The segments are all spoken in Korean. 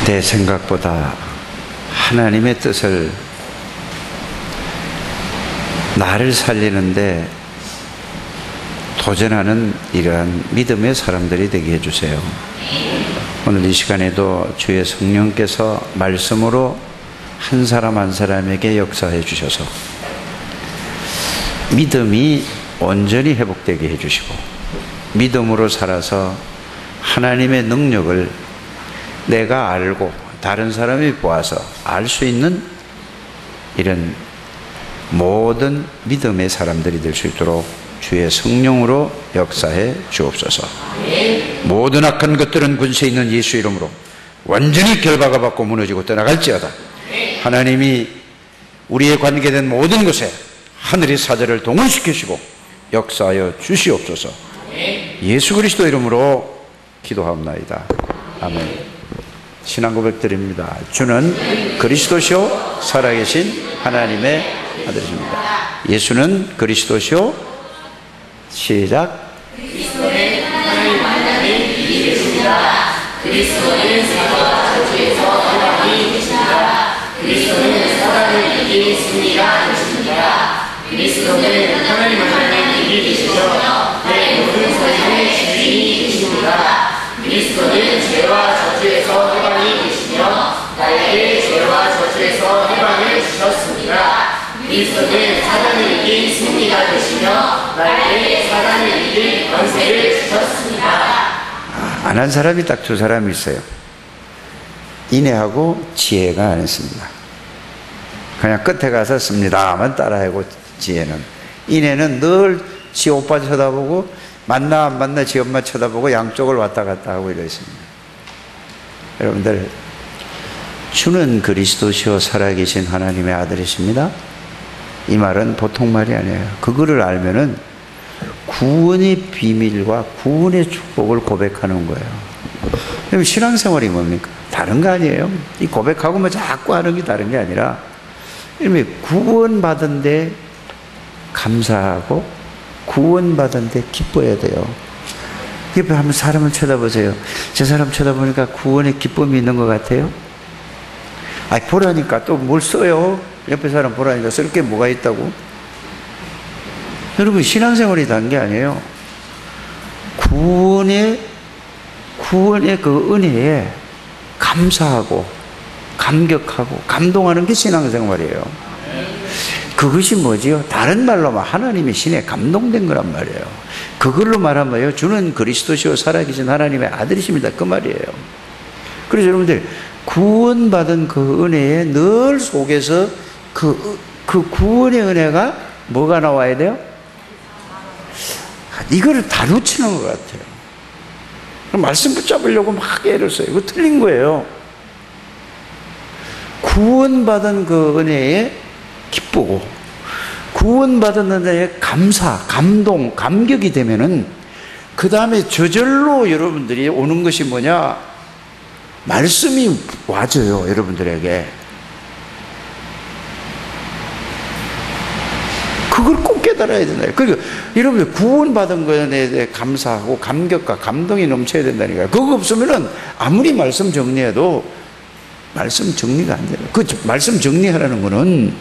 내 생각보다 하나님의 뜻을 나를 살리는데 도전하는 이러한 믿음의 사람들이 되게 해주세요. 오늘 이 시간에도 주의 성령께서 말씀으로 한 사람 한 사람에게 역사해 주셔서 믿음이 온전히 회복되게 해주시고 믿음으로 살아서 하나님의 능력을 내가 알고 다른 사람이 보아서 알 수 있는 이런 모든 믿음의 사람들이 될 수 있도록 주의 성령으로 역사해 주옵소서. 모든 악한 것들은 권세 있는 예수 이름으로 완전히 결박을 받고 무너지고 떠나갈지어다. 하나님이 우리의 관계된 모든 것에 하늘의 사자를 동원시키시고 역사하여 주시옵소서. 예수 그리스도 이름으로 기도하옵나이다. 아멘. 신앙 고백 드립니다. 주는 그리스도시요 살아계신 하나님의 아들이십니다. 예수는 그리스도시요. 시작. 그리스도는 하나님 만나는 이이십니다. 그리스도는 사도와 저주에서 해방이 되십니다. 그리스도는 사단을 이긴 승리가 되십니다. 그리스도는 하나님 만나는 이이시며 내 모든 삶의 주인이 되십니다. 그리스도는 죄와 저주에서 해방이 되시며 나에게 죄와 저주에서 해방을 주셨습니다. 그리스도는 사단을 이긴 승리가 되시며 나에게 사단을 이긴 권세를 주셨습니다. 안 한 사람이 딱 두 사람이 있어요. 인애하고 지혜가 안 했습니다. 그냥 끝에 가서 씁니다만 따라하고 지혜는. 인애는 늘 지 오빠 쳐다보고 만나 안 만나 지 엄마 쳐다보고 양쪽을 왔다 갔다 하고 이랬습니다. 여러분들, 주는 그리스도시요 살아계신 하나님의 아들이십니다. 이 말은 보통 말이 아니에요. 그거를 알면은 구원의 비밀과 구원의 축복을 고백하는 거예요. 그럼 신앙생활이 뭡니까? 다른 거 아니에요. 이 고백하고 뭐 자꾸 하는 게 다른 게 아니라 구원받은 데 감사하고 구원받은 데 기뻐야 돼요. 옆에 한번 사람을 쳐다보세요. 저 사람 쳐다보니까 구원의 기쁨이 있는 것 같아요? 아니, 보라니까 또 뭘 써요? 옆에 사람 보라니까 쓸 게 뭐가 있다고? 여러분, 신앙생활이 다른 게 아니에요. 구원의 그 은혜에 감사하고 감격하고 감동하는 게 신앙생활이에요. 그것이 뭐지요? 다른 말로 말 하나님의 신에 감동된 거란 말이에요. 그걸로 말하면 주는 그리스도시요 살아계신 하나님의 아들이십니다. 그 말이에요. 그래서 여러분들, 구원받은 그 은혜에 늘 속에서 그 구원의 은혜가 뭐가 나와야 돼요? 이거를 다 놓치는 것 같아요. 말씀 붙잡으려고 막 애를 써요. 이거 틀린 거예요. 구원받은 그 은혜에 기쁘고 구원받은 은혜에 감사, 감동, 감격이 되면은 그 다음에 저절로 여러분들이 오는 것이 뭐냐? 말씀이 와줘요, 여러분들에게. 그걸 꼭 깨달아야 된다. 그러니까 여러분들 구원받은 것에 대해 감사하고 감격과 감동이 넘쳐야 된다니까요. 그거 없으면은 아무리 말씀 정리해도 말씀 정리가 안 돼요. 그 말씀 정리하라는 거는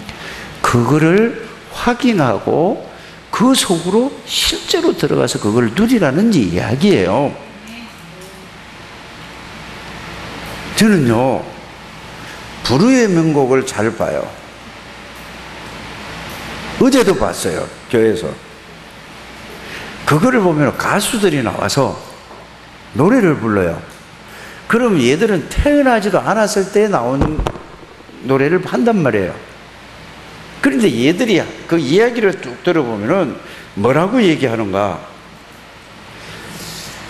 그거를 확인하고 그 속으로 실제로 들어가서 그걸 누리라는 이야기예요. 저는요, 불후의 명곡을 잘 봐요. 어제도 봤어요, 교회에서. 그거를 보면 가수들이 나와서 노래를 불러요. 그럼 얘들은 태어나지도 않았을 때 나온 노래를 한단 말이에요. 그런데 얘들이 그 이야기를 쭉 들어보면은 뭐라고 얘기하는가?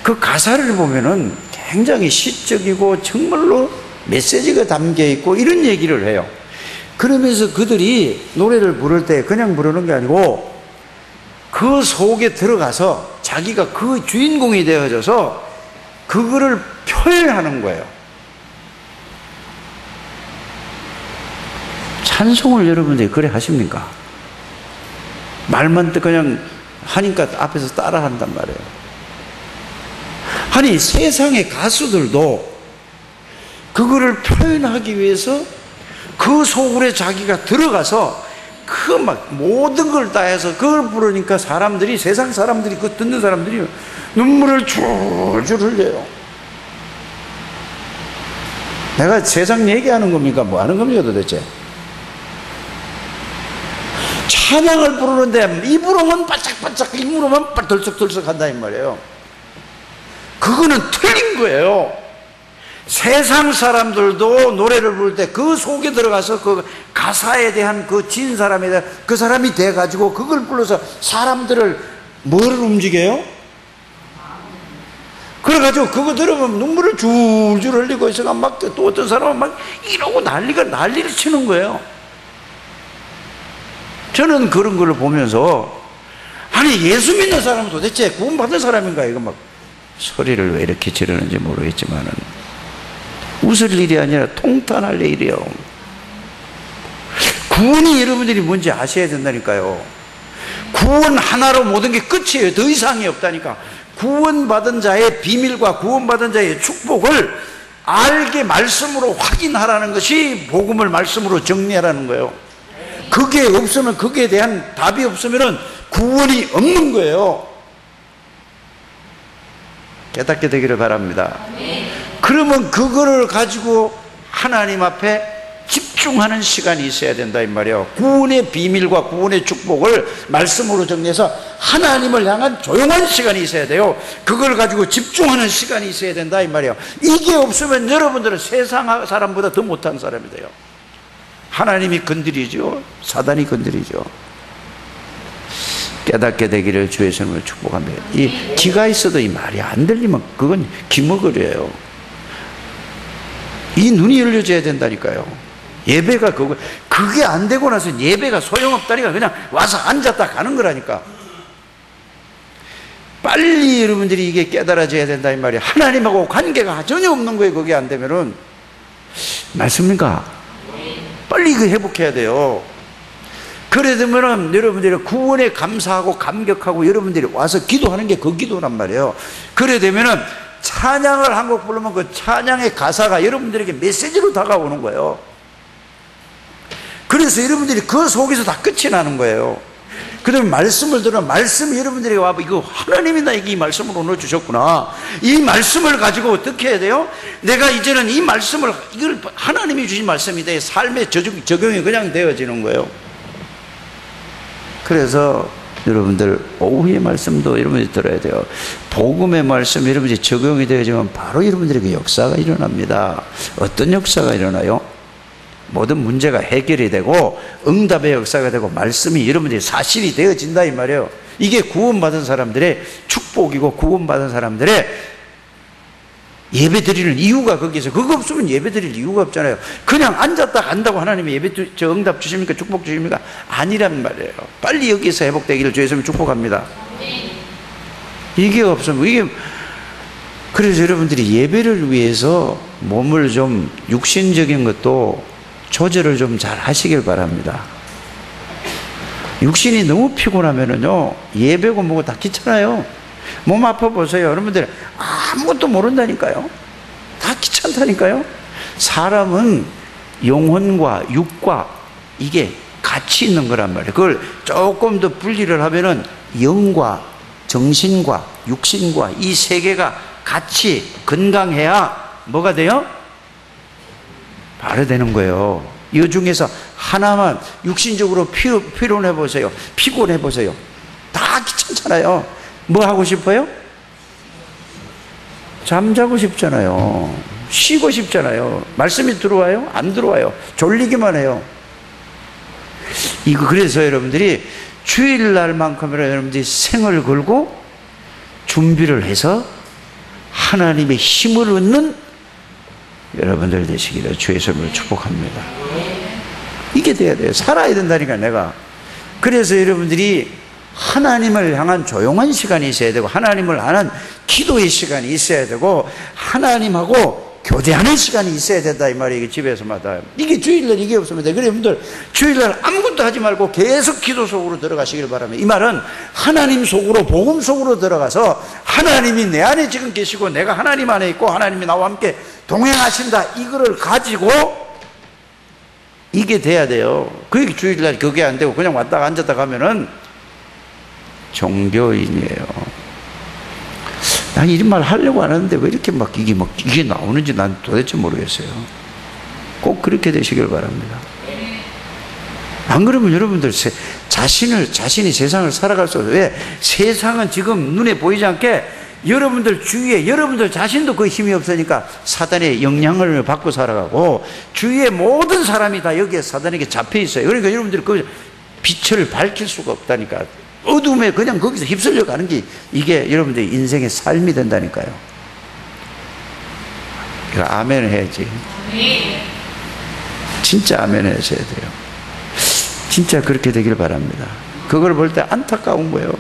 그 가사를 보면은 굉장히 시적이고 정말로 메시지가 담겨 있고 이런 얘기를 해요. 그러면서 그들이 노래를 부를 때 그냥 부르는 게 아니고 그 속에 들어가서 자기가 그 주인공이 되어져서 그거를 표현하는 거예요. 찬송을 여러분들이 그래 하십니까? 말만 그냥 하니까 앞에서 따라 한단 말이에요. 아니, 세상의 가수들도 그거를 표현하기 위해서 그 소굴에 자기가 들어가서 그 막 모든 걸 다해서 그걸 부르니까 사람들이, 세상 사람들이, 그 듣는 사람들이 눈물을 줄줄 흘려요. 내가 세상 얘기하는 겁니까? 뭐 하는 겁니까 도대체? 찬양을 부르는데 입으로만 바짝바짝, 입으로만 덜썩덜썩 한다 이 말이에요. 그거는 틀린 거예요. 세상 사람들도 노래를 부를 때 그 속에 들어가서 그 가사에 대한 그 진 사람에 대한 그 사람이 돼가지고 그걸 불러서 사람들을 뭐를 움직여요? 그래가지고 그거 들으면 눈물을 줄줄 흘리고 있어가 막 또 어떤 사람은 막 이러고 난리를 치는 거예요. 저는 그런 걸 보면서 아니 예수 믿는 사람은 도대체 구원받은 사람인가 이거 막 소리를 왜 이렇게 지르는지 모르겠지만은 웃을 일이 아니라 통탄할 일이에요. 구원이 여러분들이 뭔지 아셔야 된다니까요. 구원 하나로 모든 게 끝이에요. 더 이상이 없다니까. 구원받은 자의 비밀과 구원받은 자의 축복을 알게 말씀으로 확인하라는 것이 복음을 말씀으로 정리하라는 거예요. 그게 없으면, 그게 대한 답이 없으면 구원이 없는 거예요. 깨닫게 되기를 바랍니다. 그러면 그거를 가지고 하나님 앞에 집중하는 시간이 있어야 된다 이 말이에요. 구원의 비밀과 구원의 축복을 말씀으로 정리해서 하나님을 향한 조용한 시간이 있어야 돼요. 그걸 가지고 집중하는 시간이 있어야 된다 이 말이에요. 이게 없으면 여러분들은 세상 사람보다 더 못한 사람이 돼요. 하나님이 건드리죠. 사단이 건드리죠. 깨닫게 되기를 주의 이름으로 축복합니다. 이 귀가 있어도 이 말이 안 들리면 그건 기머거려요. 이 눈이 열려져야 된다니까요. 예배가 그게 안 되고 나서 예배가 소용없다니까. 그냥 와서 앉았다 가는 거라니까. 빨리 여러분들이 이게 깨달아져야 된다 이 말이에요. 하나님하고 관계가 전혀 없는 거예요. 그게 안 되면은. 맞습니까? 빨리 이거 회복해야 돼요. 그래 되면은 여러분들이 구원에 감사하고 감격하고 여러분들이 와서 기도하는 게 그 기도란 말이에요. 그래 되면은 찬양을 한 곡 부르면 그 찬양의 가사가 여러분들에게 메시지로 다가오는 거예요. 그래서 여러분들이 그 속에서 다 끝이 나는 거예요. 그 다음에 말씀을 들으면 말씀이 여러분들에게 와서 이거 하나님이 나에게 이 말씀을 오늘 주셨구나. 이 말씀을 가지고 어떻게 해야 돼요? 내가 이제는 이 말씀을, 이걸 하나님이 주신 말씀이 내 삶에 적용이 그냥 되어지는 거예요. 그래서 여러분들 오후의 말씀도 여러분들이 들어야 돼요. 복음의 말씀 여러분들이 적용이 되어지면 바로 여러분들에게 역사가 일어납니다. 어떤 역사가 일어나요? 모든 문제가 해결이 되고 응답의 역사가 되고 말씀이 여러분들이 사실이 되어진다 이 말이에요. 이게 구원받은 사람들의 축복이고 구원받은 사람들의 예배 드리는 이유가 거기서. 그거 없으면 예배 드릴 이유가 없잖아요. 그냥 앉았다 간다고 하나님이 응답 주십니까? 축복 주십니까? 아니란 말이에요. 빨리 여기서 회복되기를 주의 이름으로 축복합니다. 이게 없으면 그래서 여러분들이 예배를 위해서 몸을 좀 육신적인 것도 조절을 좀 잘 하시길 바랍니다. 육신이 너무 피곤하면은요 예배고 뭐고 다 귀찮아요. 몸 아파 보세요. 여러분들 아무것도 모른다니까요. 다 귀찮다니까요. 사람은 영혼과 육과 이게 같이 있는 거란 말이에요. 그걸 조금 더 분리를 하면은 영과 정신과 육신과 이 세 개가 같이 건강해야 뭐가 돼요? 발효되는 거예요. 이 중에서 하나만 육신적으로 피곤해 보세요. 피곤해 보세요. 다 귀찮잖아요. 뭐 하고 싶어요? 잠자고 싶잖아요. 쉬고 싶잖아요. 말씀이 들어와요? 안 들어와요. 졸리기만 해요. 그래서 여러분들이 주일날만큼은 여러분들이 생을 걸고 준비를 해서 하나님의 힘을 얻는 여러분들 되시기를 주의 이름으로 축복합니다. 이게 돼야 돼요. 살아야 된다니까 내가. 그래서 여러분들이 하나님을 향한 조용한 시간이 있어야 되고 하나님을 향한 기도의 시간이 있어야 되고 하나님하고 교대하는 시간이 있어야 된다 이 말이에요. 이게 집에서마다. 이게 주일날 이게 없습니다. 그래 여러분들 주일날 아무것도 하지 말고 계속 기도 속으로 들어가시길 바랍니다. 이 말은 하나님 속으로 복음 속으로 들어가서 하나님이 내 안에 지금 계시고 내가 하나님 안에 있고 하나님이 나와 함께 동행하신다 이거를 가지고 이게 돼야 돼요. 그게 주일날 그게 안 되고 그냥 왔다가 앉았다 가면은 종교인이에요. 난 이런 말 하려고 안 하는데 왜 이렇게 이게 나오는지 난 도대체 모르겠어요. 꼭 그렇게 되시길 바랍니다. 안 그러면 여러분들 자신이 세상을 살아갈 수 없어요. 왜? 세상은 지금 눈에 보이지 않게 여러분들 주위에 여러분들 자신도 그 힘이 없으니까 사단의 영향을 받고 살아가고 주위의 모든 사람이 다 여기에 사단에게 잡혀 있어요. 그러니까 여러분들이 그 빛을 밝힐 수가 없다니까. 어둠에 그냥 거기서 휩쓸려 가는 게 이게 여러분들의 인생의 삶이 된다니까요. 그러니까 아멘을 해야지. 진짜 아멘 하셔야 돼요. 진짜 그렇게 되길 바랍니다. 그걸 볼 때 안타까운 거예요.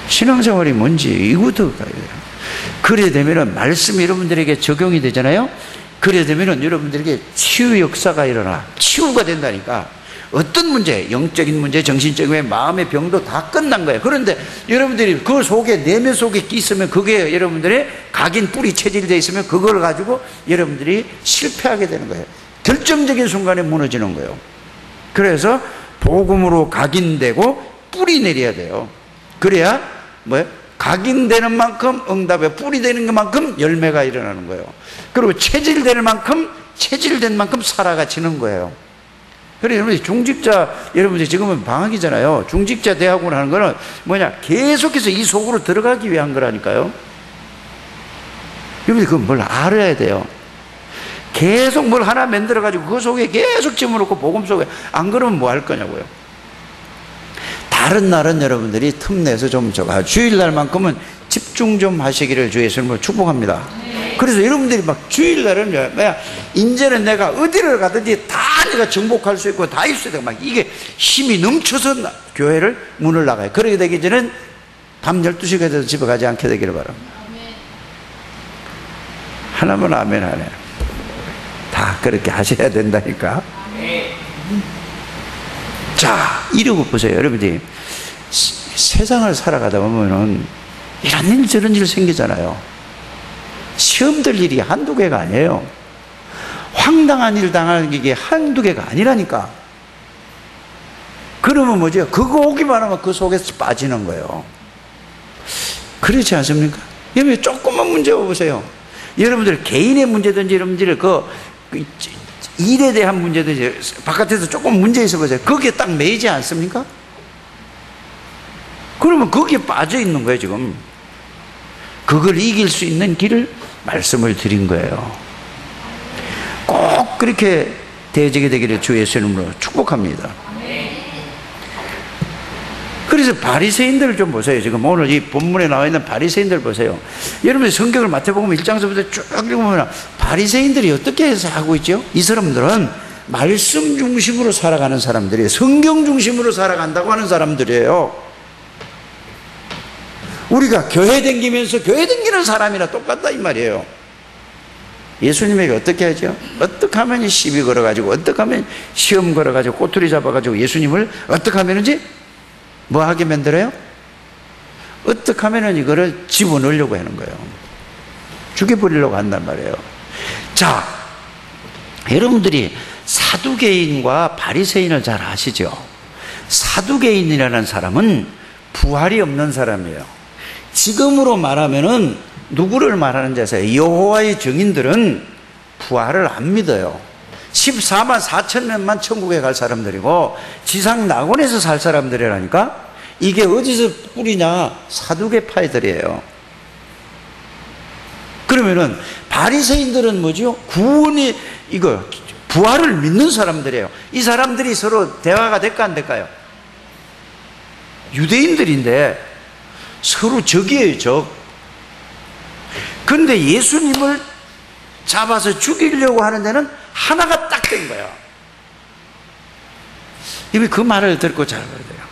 신앙생활이 뭔지 이거부터 가야 돼요. 그래야 되면은 말씀이 여러분들에게 적용이 되잖아요. 그래야 되면은 여러분들에게 치유 역사가 일어나 치유가 된다니까. 어떤 문제, 영적인 문제, 정신적인 문제, 마음의 병도 다 끝난 거예요. 그런데 여러분들이 그 속에 내면 속에 있으면 그게 여러분들의 각인 뿌리 체질되어 있으면 그걸 가지고 여러분들이 실패하게 되는 거예요. 결정적인 순간에 무너지는 거예요. 그래서 복음으로 각인되고 뿌리 내려야 돼요. 그래야 뭐예요? 각인되는 만큼 응답에 뿌리 되는 것만큼 열매가 일어나는 거예요. 그리고 체질되는 만큼 체질된 만큼 살아가지는 거예요. 그래 여러분들 중직자 여러분들 지금은 방학이잖아요. 중직자 대학원 하는 거는 뭐냐? 계속해서 이 속으로 들어가기 위한 거라니까요. 여러분들 그건 뭘 알아야 돼요. 계속 뭘 하나 만들어 가지고 그 속에 계속 집어넣고 복음 속에 안 그러면 뭐 할 거냐고요. 다른 날은 여러분들이 틈내서 좀 주일날만큼은 집중 좀 하시기를 주 예수님으로 축복합니다. 그래서 여러분들이 막 주일날은 뭐야? 이제는 내가 어디를 가든지 다 내가 정복할 수 있고 다 있어야 되고 막 이게 힘이 넘쳐서 교회를 문을 나가요. 그러게 되기 전엔 밤 12시가 돼서 집에 가지 않게 되기를 바랍니다. 하나만 아멘 하네. 다 그렇게 하셔야 된다니까. 자, 이러고 보세요. 여러분들이 세상을 살아가다 보면은 이런 일 저런 일 생기잖아요. 시험 들 일이 한두 개가 아니에요. 황당한 일 당하는 게 한두 개가 아니라니까. 그러면 뭐죠? 그거 오기만 하면 그 속에서 빠지는 거예요. 그렇지 않습니까? 여러분 조금만 문제 보세요. 여러분들 개인의 문제든지 여러분들 그 일에 대한 문제든지 바깥에서 조금 문제 있어 보세요. 거기에 딱 매이지 않습니까? 그러면 거기에 빠져 있는 거예요 지금. 그걸 이길 수 있는 길을 말씀을 드린 거예요. 꼭 그렇게 되어지게 되기를 주 예수의 이름으로 축복합니다. 그래서 바리새인들을 좀 보세요. 지금 오늘 이 본문에 나와 있는 바리새인들 보세요. 여러분 성경을 마태복음 1장서부터 쭉 읽으면 바리새인들이 어떻게 해서 하고 있죠? 이 사람들은 말씀 중심으로 살아가는 사람들이에요. 성경 중심으로 살아간다고 하는 사람들이에요. 우리가 교회 다니면서 교회 다니는 사람이랑 똑같다 이 말이에요. 예수님에게 어떻게 하죠? 어떻게 하면 시비 걸어가지고 어떻게 하면 시험 걸어가지고 꼬투리 잡아가지고 예수님을 어떻게 하면은지 뭐 하게 만들어요? 어떻게 하면은 이거를 집어넣으려고 하는 거예요. 죽여버리려고 한단 말이에요. 자, 여러분들이 사두개인과 바리새인을 잘 아시죠? 사두개인이라는 사람은 부활이 없는 사람이에요. 지금으로 말하면은 누구를 말하는지 아세요? 여호와의 증인들은 부활을 안 믿어요. 14만 4천 명만 천국에 갈 사람들이고 지상 낙원에서 살 사람들이라니까. 이게 어디서 뿌리냐? 사두개파이들이에요. 그러면은 바리새인들은 뭐죠? 구원이 이거 부활을 믿는 사람들이에요. 이 사람들이 서로 대화가 될까 안 될까요? 유대인들인데 서로 적이에요, 적. 그런데 예수님을 잡아서 죽이려고 하는 데는 하나가 딱 된 거야. 이미 그 말을 듣고 잘 봐야 돼요.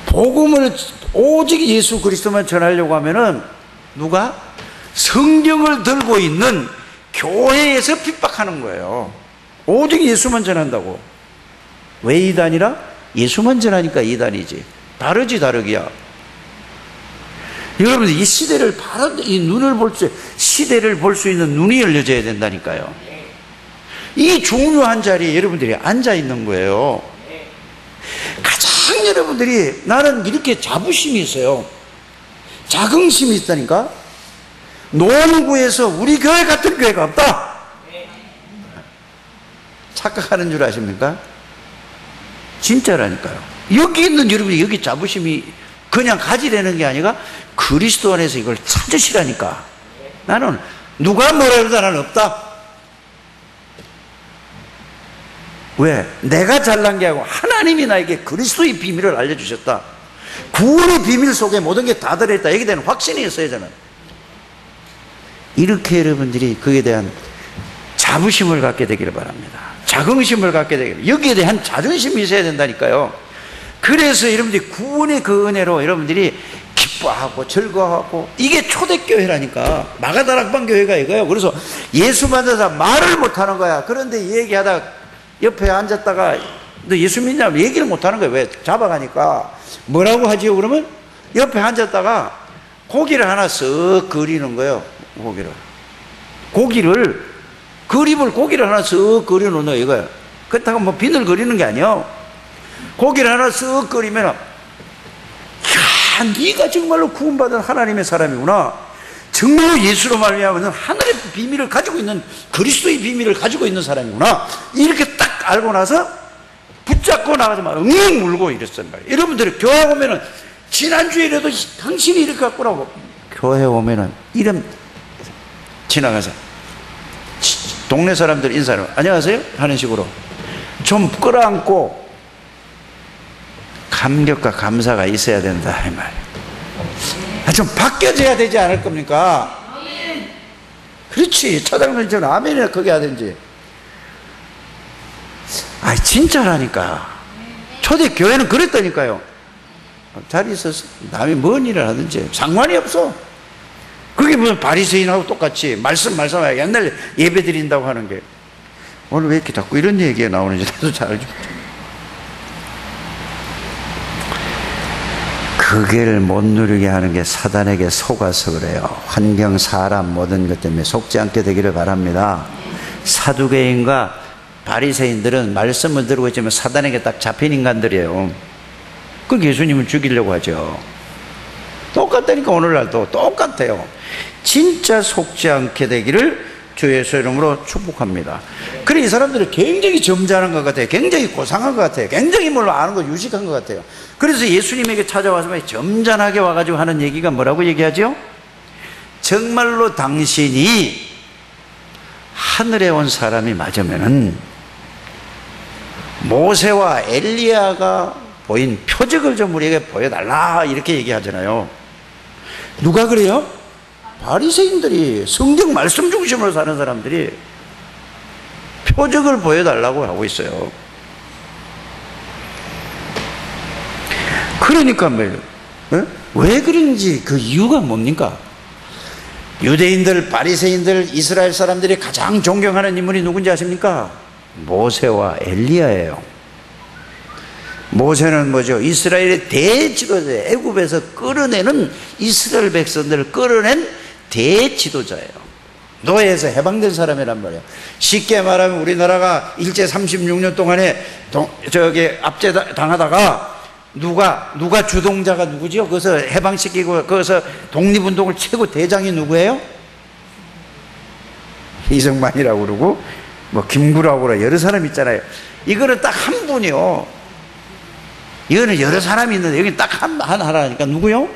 복음을 오직 예수 그리스도만 전하려고 하면은 누가? 성경을 들고 있는 교회에서 핍박하는 거예요. 오직 예수만 전한다고. 왜 이단이라? 예수만 전하니까 이단이지. 다르지 다르기야. 여러분들 이 시대를 바로 이 눈을 볼 수, 시대를 볼 수 있는 눈이 열려져야 된다니까요. 이 중요한 자리에 여러분들이 앉아 있는 거예요. 가장 여러분들이 나는 이렇게 자부심이 있어요. 자긍심이 있다니까. 노원구에서 우리 교회 같은 교회가 없다. 착각하는 줄 아십니까? 진짜라니까요. 여기 있는 여러분이 여기 자부심이 그냥 가지려는 게 아니라 그리스도 안에서 이걸 찾으시라니까. 나는 누가 뭐라 해도 나는 없다. 왜? 내가 잘난 게 아니고 하나님이 나에게 그리스도의 비밀을 알려주셨다. 구원의 비밀 속에 모든 게 다 들어있다. 여기에 대한 확신이 있어야 저는. 이렇게 여러분들이 그에 대한 자부심을 갖게 되기를 바랍니다. 자긍심을 갖게 되기를. 여기에 대한 자존심이 있어야 된다니까요. 그래서 여러분들이 구원의 그 은혜로 여러분들이 기뻐하고 즐거워하고, 이게 초대교회라니까. 마가다락방 교회가 이거예요. 그래서 예수 만나서 말을 못하는 거야. 그런데 얘기하다 옆에 앉았다가 너 예수 믿냐면 얘기를 못하는 거야. 왜? 잡아가니까. 뭐라고 하지요? 그러면 옆에 앉았다가 고기를 하나 쓱 그리는 거예요. 고기를 하나 쓱 그려놓는 거예요. 이거예요. 그렇다고 뭐 비늘 그리는 게 아니에요. 고기를 하나 쓱 그리면, 야, 네가 정말로 구원받은 하나님의 사람이구나. 정말로 예수로 말미암아 하늘의 비밀을 가지고 있는, 그리스도의 비밀을 가지고 있는 사람이구나. 이렇게 딱 알고 나서 붙잡고 나가서 막 엉엉 울고 이랬단 말이에요. 여러분들이 교회 오면은 지난주에라도 당신이 이렇게 갖고라고, 교회 오면은 이름 지나가서 동네 사람들 인사를 안녕하세요 하는 식으로 좀 끌어안고 감격과 감사가 있어야 된다 이 말이에요. 좀 바뀌어져야 되지 않을 겁니까? 그렇지. 차장님 좀 아멘이나 크게 하든지. 아, 진짜라니까. 초대교회는 그랬다니까요. 잘 있어서 남이 뭔 일을 하든지 상관이 없어. 그게 무슨 바리새인하고 똑같이 말씀하고 옛날 예배 드린다고 하는 게 오늘 왜 이렇게 자꾸 이런 얘기가 나오는지 나도 잘 알죠. 그게를 못 누리게 하는 게 사단에게 속아서 그래요. 환경, 사람, 모든 것 때문에 속지 않게 되기를 바랍니다. 사두개인과 바리새인들은 말씀을 들고 있지만 사단에게 딱 잡힌 인간들이에요. 그 예수님을 죽이려고 하죠. 똑같다니까. 오늘날도 똑같아요. 진짜 속지 않게 되기를 주 예수 이름으로 축복합니다. 그래, 이 사람들은 굉장히 점잖은 것 같아요. 굉장히 고상한 것 같아요. 굉장히 뭘로 아는 거 유식한 것 같아요. 그래서 예수님에게 찾아와서 점잖하게 와가지고 하는 얘기가 뭐라고 얘기하죠? 정말로 당신이 하늘에 온 사람이 맞으면은 모세와 엘리야가 보인 표적을 좀 우리에게 보여달라 이렇게 얘기하잖아요. 누가 그래요? 바리새인들이, 성경 말씀 중심으로 사는 사람들이 표적을 보여달라고 하고 있어요. 그러니까 말이에요. 왜 그런지 그 이유가 뭡니까? 유대인들, 바리새인들, 이스라엘 사람들이 가장 존경하는 인물이 누군지 아십니까? 모세와 엘리야예요. 모세는 뭐죠? 이스라엘의 대지도자예요. 애굽에서 끌어내는, 이스라엘 백성들을 끌어낸 대지도자예요. 노예에서 해방된 사람이란 말이에요. 쉽게 말하면 우리나라가 일제 36년 동안에 압제 당하다가 누가 주동자가 누구죠? 거기서 해방시키고 거기서 독립운동을 최고 대장이 누구예요? 이승만이라고 그러고 뭐 김구라고 그러고 여러 사람 있잖아요. 이거는 딱 한 분이요. 이거는 여러 사람이 있는데 여기 딱 하나니까 누구요?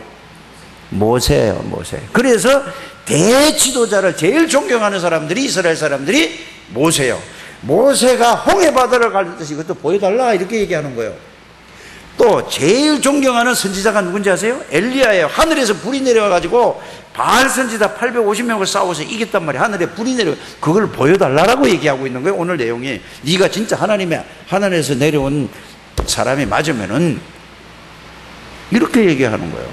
모세예요. 모세. 그래서 대지도자를 제일 존경하는 사람들이, 이스라엘 사람들이 모세예요. 모세가 홍해바다를 갈듯이 이것도 보여달라 이렇게 얘기하는 거예요. 또 제일 존경하는 선지자가 누군지 아세요? 엘리야예요. 하늘에서 불이 내려와가지고 바알 선지자 850명을 싸워서 이겼단 말이에요. 하늘에 불이 내려, 그걸 보여달라고 얘기하고 있는 거예요. 오늘 내용이. 네가 진짜 하나님에서 내려온 사람이 맞으면은 이렇게 얘기하는 거예요.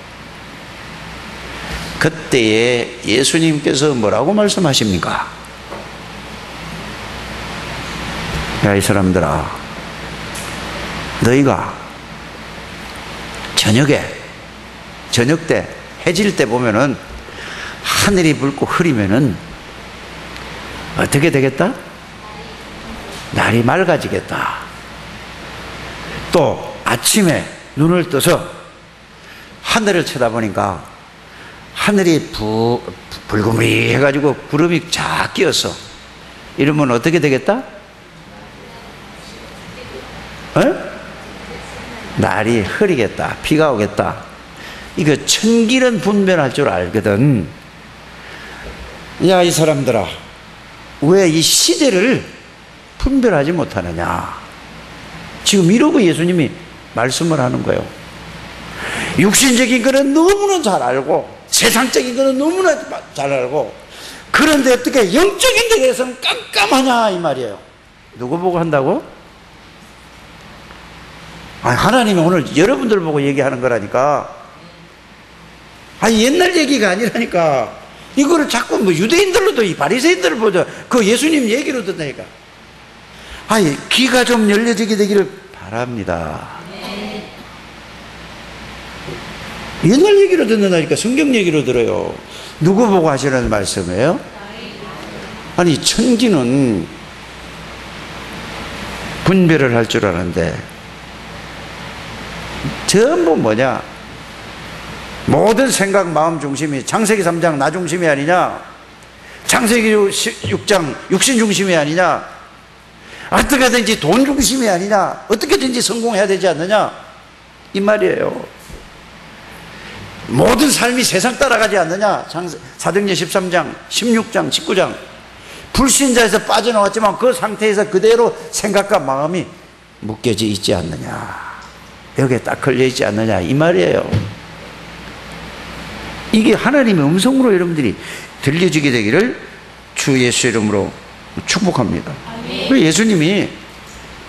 그때에 예수님께서 뭐라고 말씀하십니까? 야, 이 사람들아, 너희가 저녁 때 해질 때 보면은 하늘이 붉고 흐리면은 어떻게 되겠다? 날이 맑아지겠다. 또 아침에 눈을 떠서 하늘을 쳐다보니까 하늘이 붉으리 해가지고 구름이 쫙 끼었어. 이러면 어떻게 되겠다? 날이 흐리겠다. 비가 오겠다. 이거 천기는 분별할 줄 알거든. 야, 이 사람들아, 왜 이 시대를 분별하지 못하느냐? 지금 이러고 예수님이 말씀을 하는 거예요. 육신적인 거는 너무나 잘 알고, 세상적인 거는 너무나 잘 알고, 그런데 어떻게 영적인 데 대해서는 깜깜하냐 이 말이에요. 누구 보고 한다고? 아니, 하나님이 오늘 여러분들 보고 얘기하는 거라니까. 아니, 옛날 얘기가 아니라니까. 이거를 자꾸 뭐 유대인들로도 이 바리새인들을 보자. 그 예수님 얘기로 듣다니까. 아니, 귀가 좀 열려지게 되기를 바랍니다. 옛날 얘기로 듣는다니까. 성경 얘기로 들어요. 누구 보고 하시는 말씀이에요? 아니, 천기는 분별을 할 줄 아는데 전부 뭐냐? 모든 생각, 마음 중심이 창세기 3장 나 중심이 아니냐? 창세기 6장 육신 중심이 아니냐? 어떻게든지 돈 중심이 아니냐? 어떻게든지 성공해야 되지 않느냐? 이 말이에요. 모든 삶이 세상 따라가지 않느냐? 사도행전 13장, 16장, 19장. 불신자에서 빠져나왔지만 그 상태에서 그대로 생각과 마음이 묶여져 있지 않느냐? 여기에 딱 걸려 있지 않느냐? 이 말이에요. 이게 하나님의 음성으로 여러분들이 들려지게 되기를 주 예수 이름으로 축복합니다. 예수님이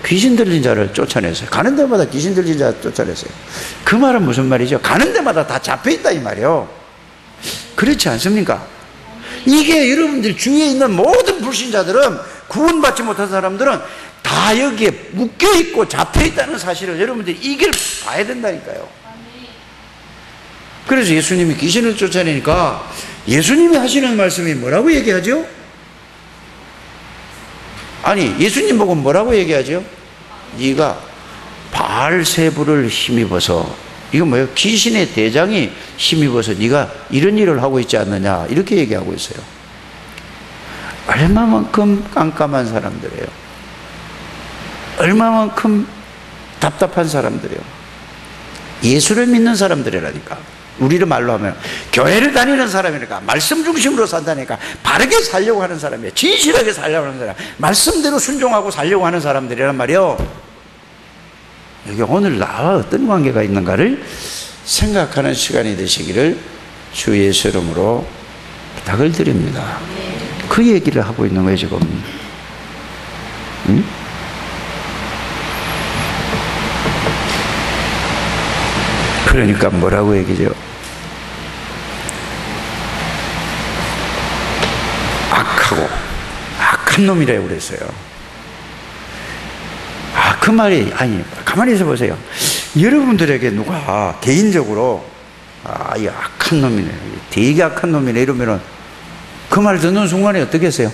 귀신 들린 자를 쫓아냈어요. 가는 데마다 귀신 들린 자를 쫓아냈어요. 그 말은 무슨 말이죠? 가는 데마다 다 잡혀있다 이 말이에요. 그렇지 않습니까? 이게 여러분들 주위에 있는 모든 불신자들은, 구원받지 못한 사람들은 다 여기에 묶여있고 잡혀있다는 사실을 여러분들이 이걸 봐야 된다니까요. 그래서 예수님이 귀신을 쫓아내니까 예수님이 하시는 말씀이 뭐라고 얘기하죠? 아니, 예수님 보고 뭐라고 얘기하죠? 네가 바알세불을 힘입어서, 이거 뭐예요? 귀신의 대장이 힘입어서 네가 이런 일을 하고 있지 않느냐, 이렇게 얘기하고 있어요. 얼마만큼 깜깜한 사람들이에요. 얼마만큼 답답한 사람들이에요. 예수를 믿는 사람들이라니까. 우리를 말로 하면 교회를 다니는 사람이니까, 말씀 중심으로 산다니까, 바르게 살려고 하는 사람이에요. 진실하게 살려고 하는 사람, 말씀대로 순종하고 살려고 하는 사람들이란 말이에요. 여기 오늘 나와 어떤 관계가 있는가를 생각하는 시간이 되시기를 주 예수 이름으로 부탁을 드립니다. 그 얘기를 하고 있는 거예요 지금. 응? 그러니까 뭐라고 얘기죠? 악한 놈이라고 그랬어요. 그 말이, 아니, 가만히 있어 보세요. 여러분들에게 누가 개인적으로 이 악한 놈이네, 되게 악한 놈이네 이러면은 그 말 듣는 순간에 어떻게 했어요?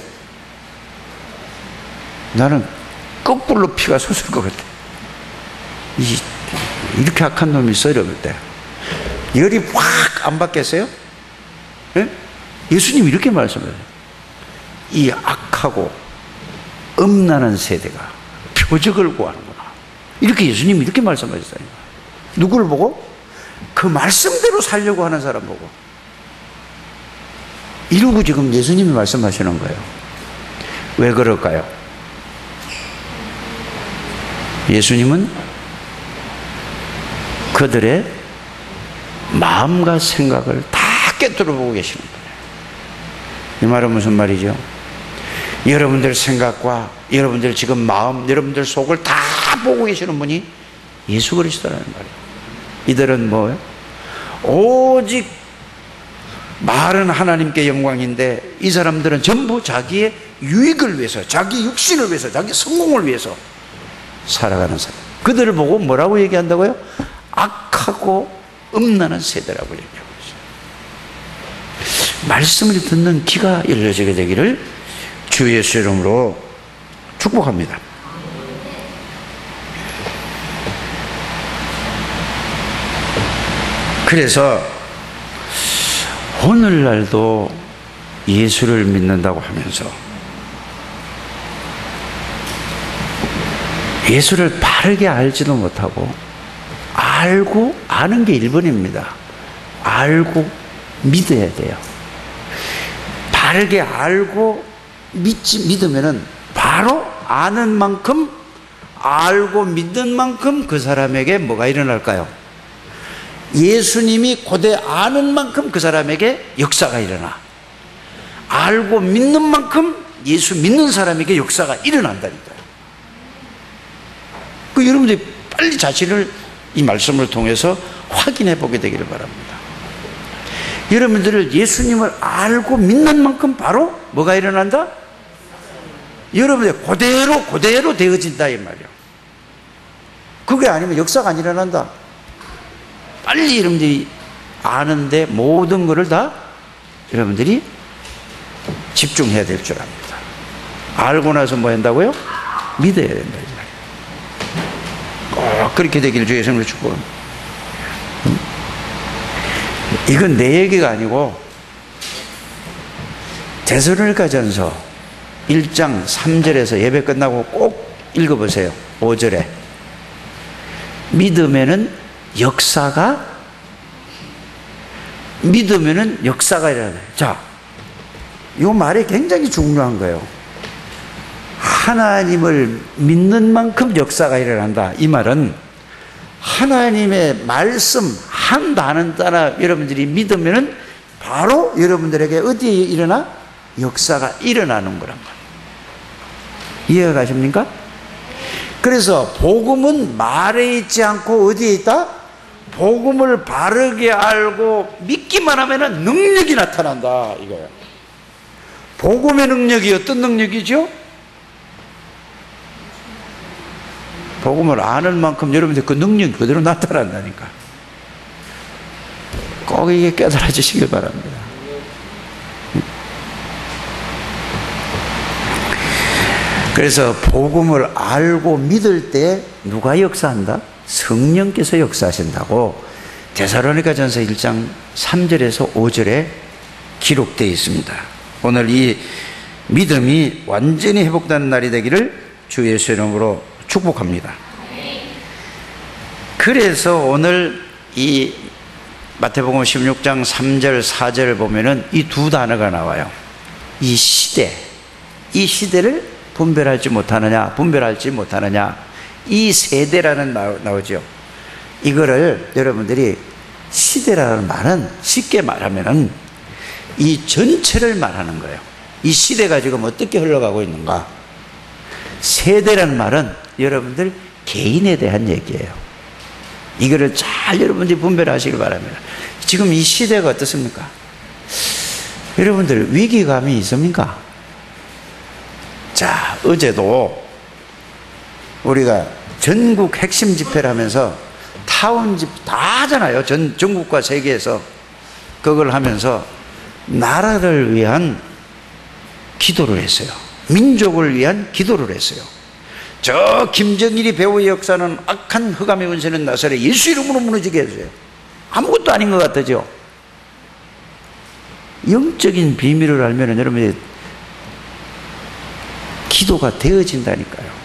나는 거꾸로 피가 솟을 것 같아. 이렇게 악한 놈이 있어 이럴 때 열이 확 안 받겠어요? 예? 예수님이 이렇게 말씀해요. 이 악하고 음란한 세대가 표적을 구하는구나. 이렇게 예수님이 이렇게 말씀하셨어요. 누구를 보고? 그 말씀대로 살려고 하는 사람 보고. 이러고 지금 예수님이 말씀하시는 거예요. 왜 그럴까요? 예수님은 그들의 마음과 생각을 다 꿰뚫어 보고 계시는 거예요. 이 말은 무슨 말이죠? 여러분들 생각과 여러분들 지금 마음, 여러분들 속을 다 보고 계시는 분이 예수 그리스도라는 말이에요. 이들은 뭐예요? 오직 말은 하나님께 영광인데 이 사람들은 전부 자기의 유익을 위해서, 자기 육신을 위해서, 자기 성공을 위해서 살아가는 사람. 그들을 보고 뭐라고 얘기한다고요? 악하고 음란한 세대라고 얘기하고 있어요. 말씀을 듣는 귀가 열려지게 되기를 주 예수 이름으로 축복합니다. 그래서 오늘날도 예수를 믿는다고 하면서 예수를 바르게 알지도 못하고, 알고 아는 게 1번입니다. 알고 믿어야 돼요. 바르게 알고 믿으면은 바로 아는 만큼, 알고 믿는 만큼 그 사람에게 뭐가 일어날까요? 예수님이 고대 아는 만큼 그 사람에게 역사가 일어나. 알고 믿는 만큼 예수 믿는 사람에게 역사가 일어난다니까요. 여러분들이 빨리 자신을 이 말씀을 통해서 확인해 보게 되기를 바랍니다. 여러분들을 예수님을 알고 믿는 만큼 바로 뭐가 일어난다? 여러분들 그대로 되어진다 이 말이에요. 그게 아니면 역사가 안 일어난다. 빨리 여러분들이 아는데 모든 것을 다 여러분들이 집중해야 될 줄 압니다. 알고 나서 뭐 한다고요? 믿어야 된다. 그렇게 되기를 주의 이름으로 축복합니다. 이건 내 얘기가 아니고 데살로니가전서 1장 3절에서 예배 끝나고 꼭 읽어보세요. 5절에 믿으면은 역사가 일어나요. 자, 이 말이 굉장히 중요한 거예요. 하나님을 믿는 만큼 역사가 일어난다. 이 말은 하나님의 말씀 한 단어 따라 여러분들이 믿으면은 바로 여러분들에게 어디에 일어나? 역사가 일어나는 거란 말이에요. 이해가 가십니까? 그래서 복음은 말에 있지 않고 어디에 있다? 복음을 바르게 알고 믿기만 하면은 능력이 나타난다 이거예요. 복음의 능력이 어떤 능력이죠? 복음을 아는 만큼 여러분들 그 능력이 그대로 나타난다니까. 꼭 이게 깨달아지시길 바랍니다. 그래서 복음을 알고 믿을 때 누가 역사한다? 성령께서 역사하신다고 데살로니가전서 1장 3절에서 5절에 기록되어 있습니다. 오늘 이 믿음이 완전히 회복되는 날이 되기를 주 예수 이름으로 축복합니다. 그래서 오늘 이 마태복음 16장 3절 4절을 보면은 이 두 단어가 나와요. 이 시대를 분별할지 못하느냐, 이 세대라는 나오죠. 이거를 여러분들이 시대라는 말은 쉽게 말하면은 이 전체를 말하는 거예요. 이 시대가 지금 어떻게 흘러가고 있는가. 세대라는 말은 여러분들 개인에 대한 얘기예요. 이거를 잘 여러분들이 분별하시길 바랍니다. 지금 이 시대가 어떻습니까? 여러분들 위기감이 있습니까? 자, 어제도 우리가 전국 핵심 집회를 하면서 타운 집회 다 하잖아요. 전국과 세계에서 그걸 하면서 나라를 위한 기도를 했어요. 민족을 위한 기도를 했어요. 저 김정일이 배후의 역사는 악한 흑암의 권세는 나사렛 예수 이름으로 무너지게 해주세요. 아무것도 아닌 것 같죠? 영적인 비밀을 알면 여러분이 기도가 되어진다니까요.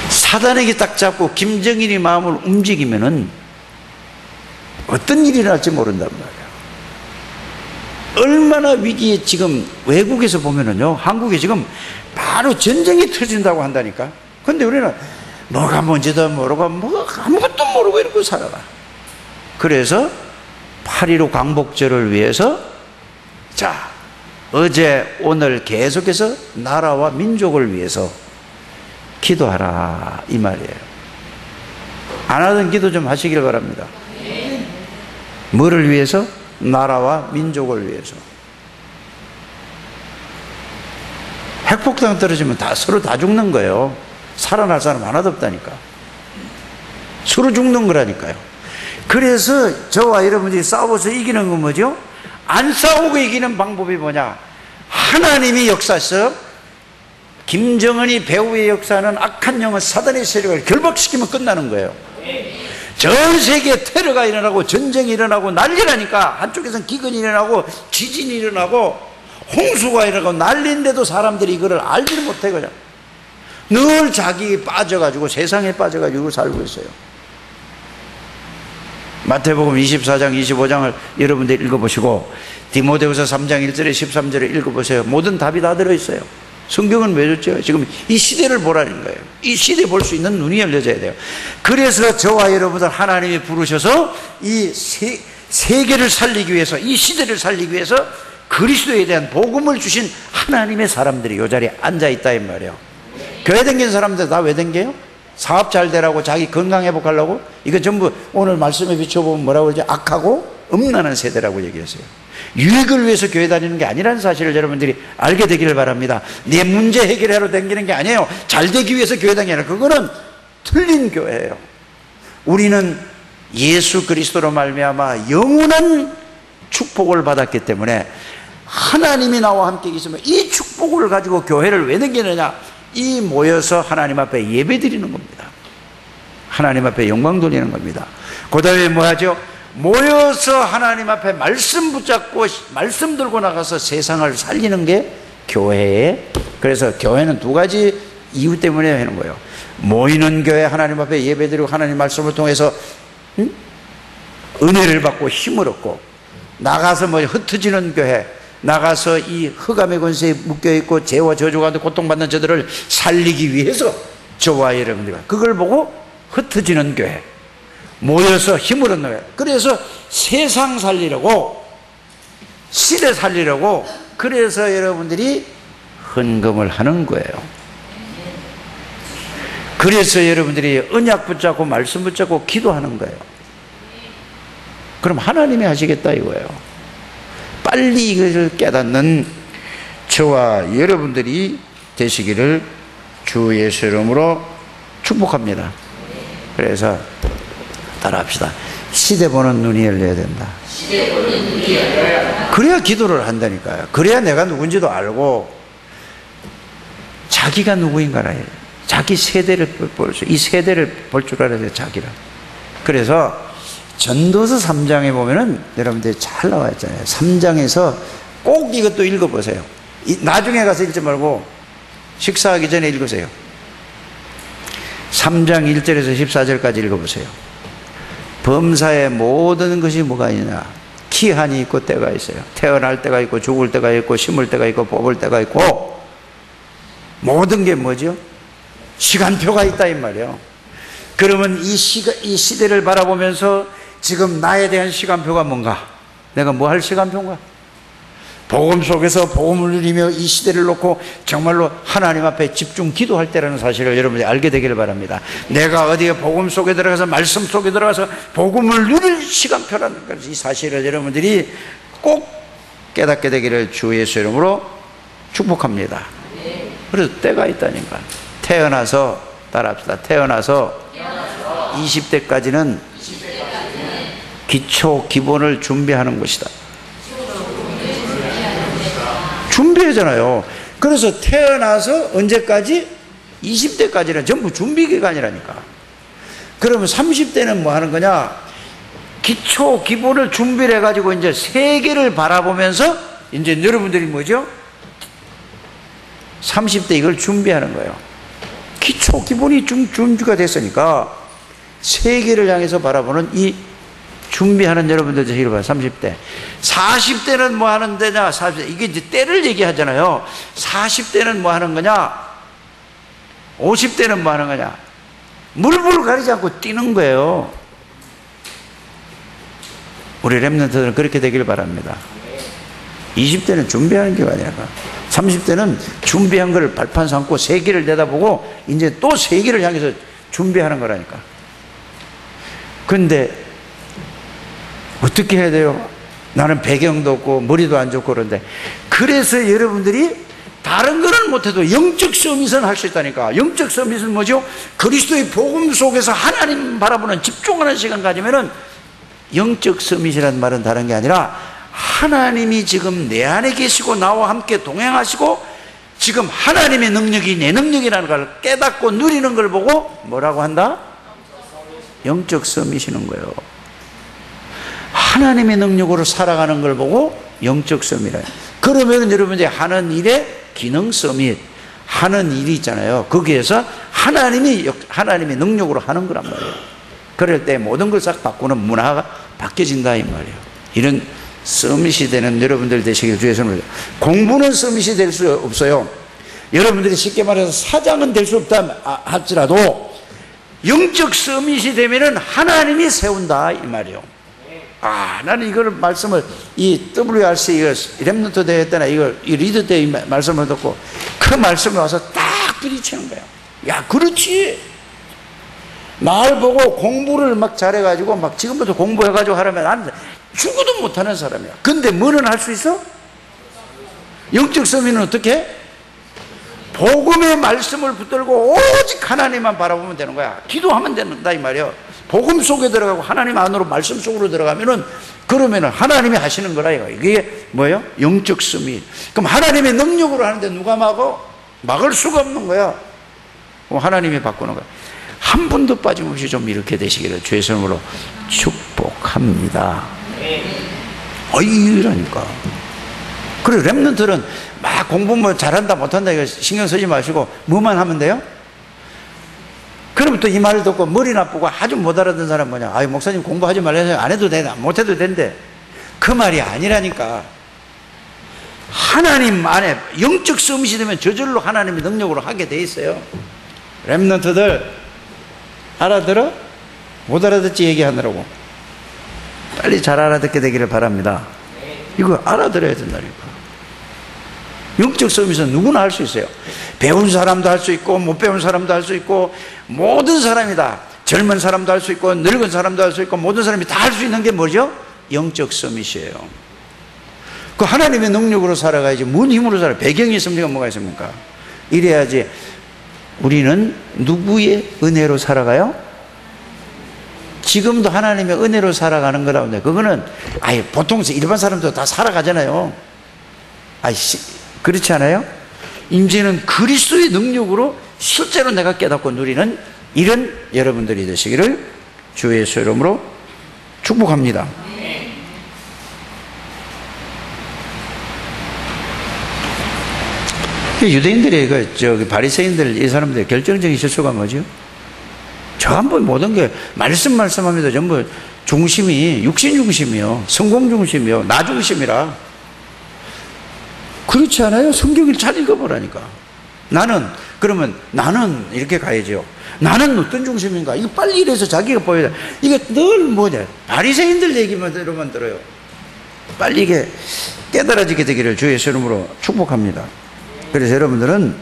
사단에게 딱 잡고 김정일이 마음을 움직이면은 어떤 일이 날지 모른단 말이에요. 얼마나 위기에 지금 외국에서 보면은요, 한국에 지금 바로 전쟁이 터진다고 한다니까. 근데 우리는 뭐가 뭔지도 모르고 아무것도 모르고 이러고 살아가. 그래서 8.15 광복절을 위해서 자, 어제 오늘 계속해서 나라와 민족을 위해서 기도하라 이 말이에요. 안 하던 기도 좀 하시길 바랍니다. 뭐를 위해서? 나라와 민족을 위해서. 핵폭탄 떨어지면 서로 다 죽는 거예요. 살아날 사람 하나도 없다니까. 서로 죽는 거라니까요. 그래서 저와 여러분들이 싸워서 이기는 건 뭐죠? 안 싸우고 이기는 방법이 뭐냐? 하나님이 역사에서 김정은이 배후의 역사는 악한 영은 사단의 세력을 결박시키면 끝나는 거예요. 전 세계에 테러가 일어나고 전쟁이 일어나고 난리라니까. 한쪽에서는 기근이 일어나고 지진이 일어나고 홍수가 일어나고 난리인데도 사람들이 이거를 알지를 못해. 그냥 늘 자기에 빠져가지고 세상에 빠져가지고 살고 있어요. 마태복음 24장 25장을 여러분들 읽어보시고 디모데후서 3장 1절에 13절에 읽어보세요. 모든 답이 다 들어있어요. 성경은 왜 줬죠? 지금 이 시대를 보라는 거예요. 이 시대에 볼 수 있는 눈이 열려져야 돼요. 그래서 저와 여러분들 하나님이 부르셔서 이 세계를 살리기 위해서, 이 시대를 살리기 위해서 그리스도에 대한 복음을 주신 하나님의 사람들이 이 자리에 앉아있다 이 말이에요. 교회 다니는 사람들 다 왜 다녀요? 사업 잘 되라고, 자기 건강 회복하려고. 이거 전부 오늘 말씀에 비춰보면 뭐라고 그러죠? 악하고 음란한 세대라고 얘기했어요. 유익을 위해서 교회 다니는 게 아니라는 사실을 여러분들이 알게 되기를 바랍니다. 내 문제 해결하러 다니는 게 아니에요. 잘 되기 위해서 교회 다니는, 그거는 틀린 교회예요. 우리는 예수 그리스도로 말미암아 영원한 축복을 받았기 때문에 하나님이 나와 함께 계시면 이 축복을 가지고 교회를 왜 다니느냐? 이 모여서 하나님 앞에 예배 드리는 겁니다. 하나님 앞에 영광 돌리는 겁니다. 그 다음에 뭐 하죠? 모여서 하나님 앞에 말씀 붙잡고 말씀 들고 나가서 세상을 살리는 게 교회에. 그래서 교회는 두 가지 이유 때문에 하는 거예요. 모이는 교회, 하나님 앞에 예배드리고 하나님 말씀을 통해서 은혜를 받고 힘을 얻고, 나가서 뭐 흩어지는 교회, 나가서 이 흑암의 권세에 묶여있고 죄와 저주가 고통받는 저들을 살리기 위해서 저와 여러분들이 그걸 보고 흩어지는 교회, 모여서 힘을 얻는 거예요. 그래서 세상 살리려고, 시대 살리려고, 그래서 여러분들이 헌금을 하는 거예요. 그래서 여러분들이 언약 붙잡고 말씀 붙잡고 기도하는 거예요. 그럼 하나님이 하시겠다 이거예요. 빨리 이것을 깨닫는 저와 여러분들이 되시기를 주 예수 이름으로 축복합니다. 그래서 따라합시다. 시대 보는 눈이 열려야 된다. 그래야 기도를 한다니까요. 그래야 내가 누군지도 알고 자기가 누구인가를 해요. 자기 세대를 볼 수, 이 세대를 볼 줄 알아야 돼요. 자기를. 그래서 전도서 3장에 보면은 여러분들이 잘 나와 있잖아요. 3장에서 꼭 이것도 읽어보세요. 나중에 가서 읽지 말고 식사하기 전에 읽으세요. 3장 1절에서 14절까지 읽어보세요. 범사의 모든 것이 뭐가 있냐? 기한이 있고 때가 있어요. 태어날 때가 있고 죽을 때가 있고 심을 때가 있고 뽑을 때가 있고, 모든 게 뭐죠? 시간표가 있다 이 말이에요. 그러면 이 시대를 바라보면서 지금 나에 대한 시간표가 뭔가? 내가 뭐 할 시간표인가? 복음 속에서 복음을 누리며 이 시대를 놓고 정말로 하나님 앞에 집중 기도할 때라는 사실을 여러분들이 알게 되기를 바랍니다. 내가 어디에 복음 속에 들어가서 말씀 속에 들어가서 복음을 누릴 시간표라는 이 사실을 여러분들이 꼭 깨닫게 되기를 주 예수 이름으로 축복합니다. 그래서 때가 있다니까. 태어나서, 따라합시다. 태어나서 20대까지는 기초 기본을 준비하는 것이다. 준비하잖아요. 그래서 태어나서 언제까지? 20대까지는 전부 준비 기간이라니까. 그러면 30대는 뭐 하는 거냐? 기초 기본을 준비를 해가지고 이제 세계를 바라보면서 이제 여러분들이 뭐죠? 30대 이걸 준비하는 거예요. 기초 기본이 준비가 됐으니까 세계를 향해서 바라보는 이 준비하는 여러분들 되시길 바랍니다. 30대. 40대는 뭐 하는 데냐? 40대. 이게 이제 때를 얘기하잖아요. 40대는 뭐 하는 거냐? 50대는 뭐 하는 거냐? 물불 가리지 않고 뛰는 거예요. 우리 렘넌트들은 그렇게 되길 바랍니다. 20대는 준비하는 게 아니라 30대는 준비한 걸 발판 삼고 세계를 내다보고 이제 또 세계를 향해서 준비하는 거라니까. 근데 어떻게 해야 돼요? 나는 배경도 없고 머리도 안 좋고 그런데. 그래서 여러분들이 다른 거는 못해도 영적 서밋은 할 수 있다니까. 영적 서밋은 뭐죠? 그리스도의 복음 속에서 하나님 바라보는 집중하는 시간 가지면은, 영적 서밋이라는 말은 다른 게 아니라 하나님이 지금 내 안에 계시고 나와 함께 동행하시고 지금 하나님의 능력이 내 능력이라는 걸 깨닫고 누리는 걸 보고 뭐라고 한다? 영적 서밋이는 거예요. 하나님의 능력으로 살아가는 걸 보고 영적 서밋이에요. 그러면 여러분이 하는 일에 기능 서밋, 하는 일이 있잖아요. 거기에서 하나님의 능력으로 하는 거란 말이에요. 그럴 때 모든 걸 싹 바꾸는 문화가 바뀌어진다 이 말이에요. 이런 서밋이 되는 여러분들 되시길 주의 손으로. 공부는 서밋이 될 수 없어요. 여러분들이 쉽게 말해서 사장은 될 수 없다 할지라도 영적 서밋이 되면은 하나님이 세운다 이 말이에요. 나는 이걸 말씀을 이 WRC 이거 렘넌트 대회 때나 이 리더 때 말씀을 듣고 그 말씀에 와서 딱 부딪히는 거예요. 야, 그렇지. 날 보고 공부를 막 잘해가지고 막 지금부터 공부해가지고 하라면 안 죽어도 못하는 사람이야. 근데 뭐는 할 수 있어? 영적 서밋은 어떻게? 복음의 말씀을 붙들고 오직 하나님만 바라보면 되는 거야. 기도하면 된다 이 말이야. 복음 속에 들어가고 하나님 안으로 말씀 속으로 들어가면은 그러면은 하나님이 하시는 거라 이거. 이게 뭐예요? 영적 서밋. 그럼 하나님의 능력으로 하는데 누가 막을 수가 없는 거야. 하나님이 바꾸는 거야. 한 분도 빠짐없이 좀 이렇게 되시기를 주의 이름으로 축복합니다. 이러니까. 그리고 렘넌트는 막 공부 뭐 잘한다 못한다 이거 신경 쓰지 마시고 뭐만 하면 돼요? 그러면 또 이 말을 듣고 머리 나쁘고 아주 못 알아듣는 사람 뭐냐? 목사님 공부하지 말래요. 안 해도 돼. 못해도 된대. 그 말이 아니라니까. 하나님 안에 영적 서밋이 되면 저절로 하나님의 능력으로 하게 돼 있어요. 렘넌트들 알아들어? 못 알아듣지 얘기하느라고. 빨리 잘 알아듣게 되기를 바랍니다. 이거 알아들어야 된다니까. 영적 서밋은 누구나 할 수 있어요. 배운 사람도 할 수 있고 못 배운 사람도 할 수 있고 모든 사람이 다, 젊은 사람도 할 수 있고 늙은 사람도 할 수 있고 모든 사람이 다 할 수 있는 게 뭐죠? 영적 서밋이에요. 그 하나님의 능력으로 살아가야지. 뭔 힘으로 살아요? 배경이 있습니까? 뭐가 있습니까? 이래야지. 우리는 누구의 은혜로 살아가요? 지금도 하나님의 은혜로 살아가는 거라는데 그거는 보통 일반 사람도 다 살아가잖아요. 그렇지 않아요? 이제는 그리스도의 능력으로 실제로 내가 깨닫고 누리는 이런 여러분들이 되시기를 주의 예수 이름으로 축복합니다. 유대인들의 바리새인들 이 사람들의 결정적인 실수가 뭐죠? 전부 모든 게 말씀하면서 전부 중심이 육신 중심이요, 성공 중심이요, 나 중심이라. 그렇지 않아요? 성경을 잘 읽어보라니까. 그러면 나는 이렇게 가야죠. 나는 어떤 중심인가? 이거 빨리 이래서 자기가 보여야 돼. 이게 늘 뭐냐? 바리새인들 얘기만 들어요. 빨리 이게 깨달아지게 되기를 주의 이름으로 축복합니다. 그래서 여러분들은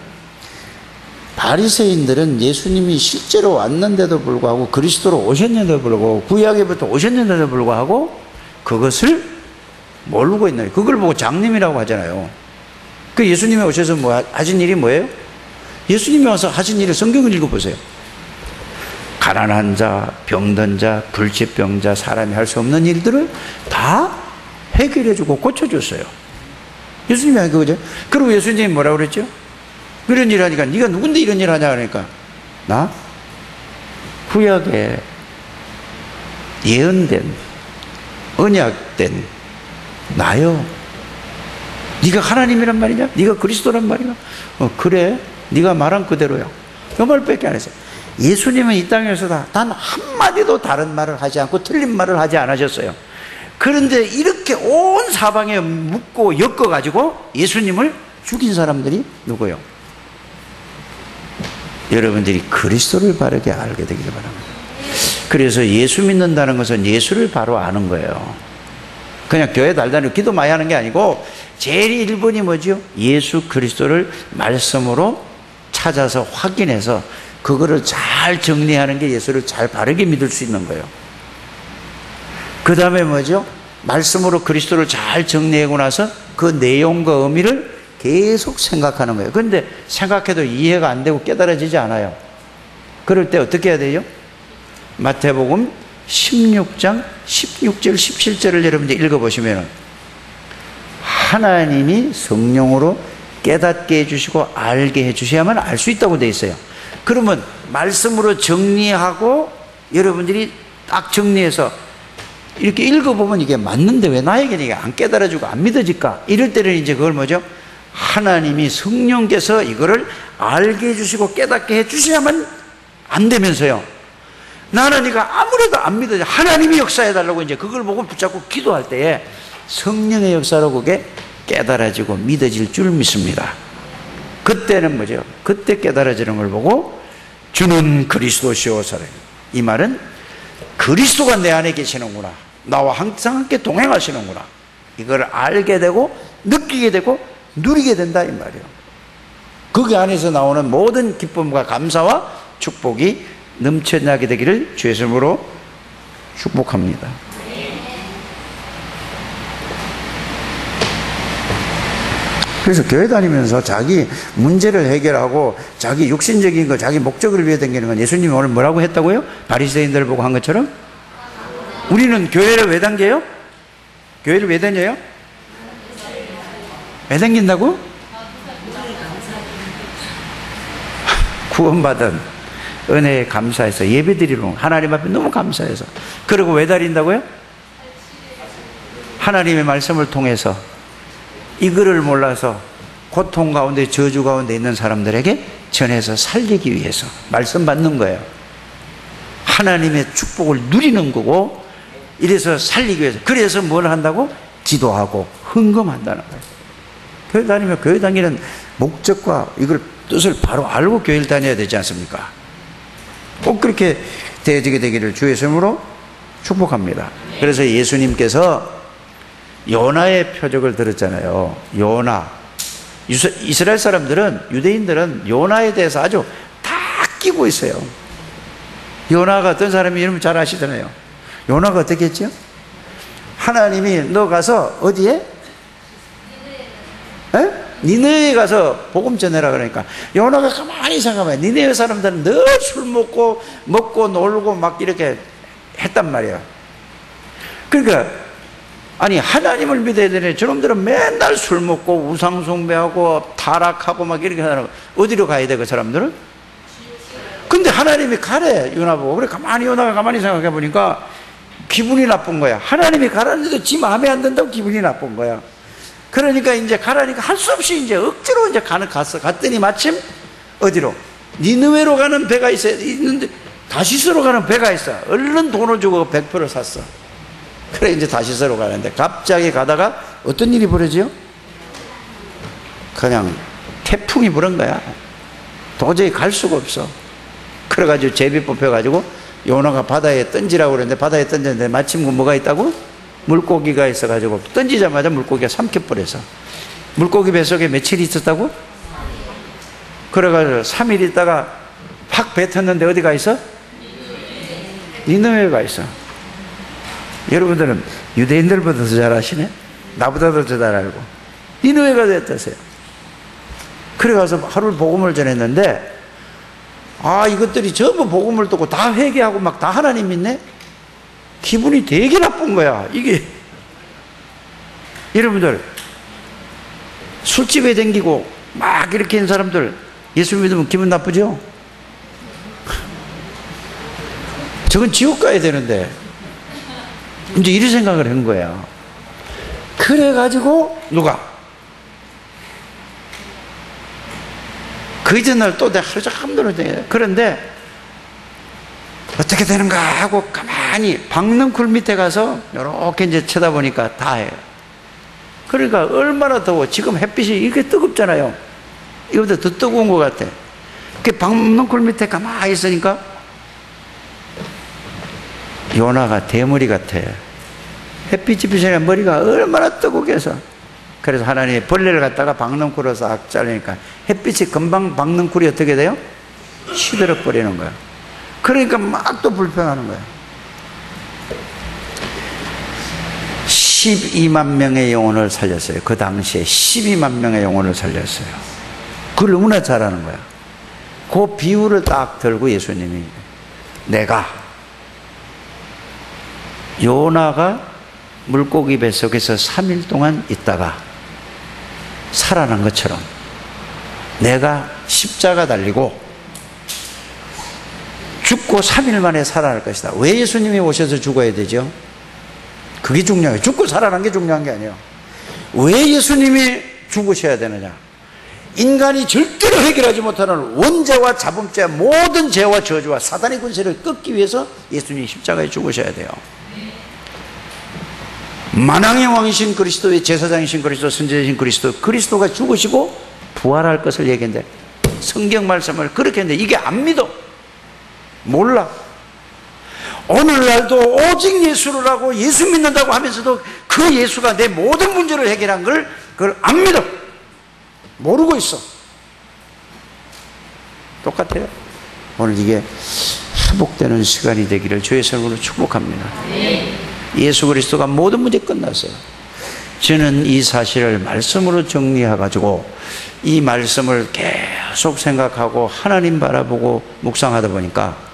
바리새인들은 예수님이 실제로 왔는데도 불구하고 그리스도로 오셨는데도 불구하고 구약에부터 오셨는데도 불구하고 그것을 모르고 있나요? 그걸 보고 장님이라고 하잖아요. 그 예수님이 오셔서 하신 일이 뭐예요? 예수님이 와서 하신 일을 성경을 읽어보세요. 가난한 자, 병든 자, 불치병자, 사람이 할 수 없는 일들을 다 해결해주고 고쳐줬어요. 예수님이 한 거죠. 그리고 예수님이 뭐라고 그랬죠? 이런 일 하니까 네가 누군데 이런 일 하냐 그러니까 나? 구약에 예언된 언약된 나요. 네가 하나님이란 말이냐? 네가 그리스도란 말이냐? 그래. 네가 말한 그대로야. 그 말밖에 안 했어요. 예수님은 이 땅에서 단 한마디도 다른 말을 하지 않고 틀린 말을 하지 않으셨어요. 그런데 이렇게 온 사방에 묶고 엮어가지고 예수님을 죽인 사람들이 누구예요? 여러분들이 그리스도를 바르게 알게 되기를 바랍니다. 그래서 예수 믿는다는 것은 예수를 바로 아는 거예요. 그냥 교회 달다니고 기도 많이 하는 게 아니고 제일 1번이 뭐죠? 예수 그리스도를 말씀으로 찾아서 확인해서 그거를 잘 정리하는 게 예수를 잘 바르게 믿을 수 있는 거예요. 그 다음에 뭐죠? 말씀으로 그리스도를 잘 정리하고 나서 그 내용과 의미를 계속 생각하는 거예요. 그런데 생각해도 이해가 안 되고 깨달아지지 않아요. 그럴 때 어떻게 해야 돼요? 마태복음 16장 16절 17절을 여러분들 읽어보시면 하나님이 성령으로 깨닫게 해주시고 알게 해주셔야만 알 수 있다고 되어 있어요. 그러면 말씀으로 정리하고 여러분들이 딱 정리해서 이렇게 읽어보면 이게 맞는데 왜 나에게는 이게 안 깨달아지고 안 믿어질까? 이럴 때는 이제 그걸 뭐죠? 하나님이 성령께서 이거를 알게 해주시고 깨닫게 해주셔야만 안 되면서요. 나는 이거 아무래도 안 믿어져. 하나님이 역사해달라고 이제 그걸 보고 붙잡고 기도할 때에 성령의 역사로 그게 깨달아지고 믿어질 줄 믿습니다. 그때는 뭐죠? 그때 깨달아지는 걸 보고 주는 그리스도시오. 이 말은 그리스도가 내 안에 계시는구나. 나와 항상 함께 동행하시는구나. 이걸 알게 되고 느끼게 되고 누리게 된다 이 말이에요. 거기 안에서 나오는 모든 기쁨과 감사와 축복이 넘쳐나게 되기를 주의 이름으로 축복합니다. 그래서 교회 다니면서 자기 문제를 해결하고 자기 육신적인 거 자기 목적을 위해 다니는 건 예수님이 오늘 뭐라고 했다고요? 바리새인들을 보고 한 것처럼 우리는 교회를 왜 다녀요? 교회를 왜 다녀요? 왜 다닌다고? 구원받은 은혜에 감사해서 예배드리러 하나님 앞에 너무 감사해서. 그리고 왜 다닌다고요? 하나님의 말씀을 통해서 이거를 몰라서 고통 가운데 저주 가운데 있는 사람들에게 전해서 살리기 위해서 말씀 받는 거예요. 하나님의 축복을 누리는 거고 이래서 살리기 위해서. 그래서 뭘 한다고? 기도하고 헌금한다는 거예요. 교회 다니면 교회 다니는 목적과 이걸 뜻을 바로 알고 교회를 다녀야 되지 않습니까? 꼭 그렇게 되어지게 되기를 주의 이름으로 축복합니다. 그래서 예수님께서 요나의 표적을 들었잖아요. 요나. 이스라엘 사람들은, 유대인들은 요나에 대해서 아주 다 끼고 있어요. 요나가 어떤 사람이 여러분 잘 아시잖아요. 요나가 어떻게 했죠? 하나님이 너 가서 어디에? 니네에 가서 복음 전해라 그러니까 요나가 가만히 생각하면 니네의 사람들은 늘 술 먹고 놀고 막 이렇게 했단 말이야. 그러니까 아니 하나님을 믿어야 되네. 저놈들은 맨날 술 먹고 우상 숭배하고 타락하고 막 이렇게 하는 어디로 가야 돼 그 사람들은? 근데 하나님이 가래 요나 보고. 그래 가만히 요나가 가만히 생각해 보니까 기분이 나쁜 거야. 하나님이 가라는데도 지 마음에 안 든다고 기분이 나쁜 거야. 그러니까 이제 가라니까 할 수 없이 이제 억지로 이제 갔더니 마침 어디로? 니느웨로 가는 배가 있는데 다시스로 가는 배가 있어. 얼른 돈을 주고 100표를 샀어. 그래 이제 다시스로 가는데 갑자기 가다가 어떤 일이 벌어지요? 그냥 태풍이 불은 거야. 도저히 갈 수가 없어. 그래가지고 제비 뽑혀가지고 요나가 바다에 던지라고 그랬는데 바다에 던졌는데 마침 뭐가 있다고? 물고기가 있어가지고 던지자마자 물고기가 삼켜버려서. 물고기 뱃속에 며칠 있었다고? 그래가지고 3일 있다가 확 뱉었는데 어디가 있어? 니느웨가 있어. 여러분들은 유대인들보다 더 잘 아시네? 나보다도 더 잘 알고. 니느웨가 됐다세요. 그래 가서 하루 복음을 전했는데 이것들이 전부 복음을 듣고 다 회개하고 막 다 하나님 믿네? 기분이 되게 나쁜 거야. 이게 여러분들 술집에 댕기고 막 이렇게 있는 사람들 예수 믿으면 기분 나쁘죠? 저건 지옥 가야 되는데 이제 이런 생각을 한 거야. 그래가지고 누가 그 이튿날 또 내가 하루 종일 함들어. 그런데 어떻게 되는가 하고 가만히 박넝쿨 밑에 가서 이렇게 이제 쳐다보니까 다예요. 그러니까 얼마나 더워. 지금 햇빛이 이렇게 뜨겁잖아요. 이거보다 더 뜨거운 것 같아. 그 박넝쿨 밑에 가만히 있으니까 요나가 대머리 같아. 햇빛이 비치니까 머리가 얼마나 뜨겁게 해서. 그래서 하나님이 벌레를 갖다가 박넝쿨로 싹 자르니까 햇빛이 금방 박넝쿨이 어떻게 돼요? 시들어 버리는 거야. 그러니까 막 또 불평하는 거야. 12만 명의 영혼을 살렸어요. 그 당시에 12만 명의 영혼을 살렸어요. 그걸 너무나 잘하는 거야. 그 비유를 딱 들고 예수님이, 내가 요나가 물고기 뱃속에서 3일 동안 있다가 살아난 것처럼 내가 십자가 달리고 죽고 3일 만에 살아날 것이다. 왜 예수님이 오셔서 죽어야 되죠? 그게 중요해요. 죽고 살아난 게 중요한 게 아니에요. 왜 예수님이 죽으셔야 되느냐? 인간이 절대로 해결하지 못하는 원죄와 자범죄, 모든 죄와 저주와 사단의 권세를 끊기 위해서 예수님이 십자가에 죽으셔야 돼요. 만왕의 왕이신 그리스도의 제사장이신 그리스도, 선지자이신 그리스도, 그리스도가 죽으시고 부활할 것을 얘기했는데 성경 말씀을 그렇게 했는데 이게 안 믿어. 몰라. 오늘날도 오직 예수를 하고 예수 믿는다고 하면서도 그 예수가 내 모든 문제를 해결한 걸 그걸 안 믿어. 모르고 있어. 똑같아요. 오늘 이게 회복되는 시간이 되기를 주의 이름으로 축복합니다. 예수 그리스도가 모든 문제 끝났어요. 저는 이 사실을 말씀으로 정리해가지고 이 말씀을 계속 생각하고 하나님 바라보고 묵상하다 보니까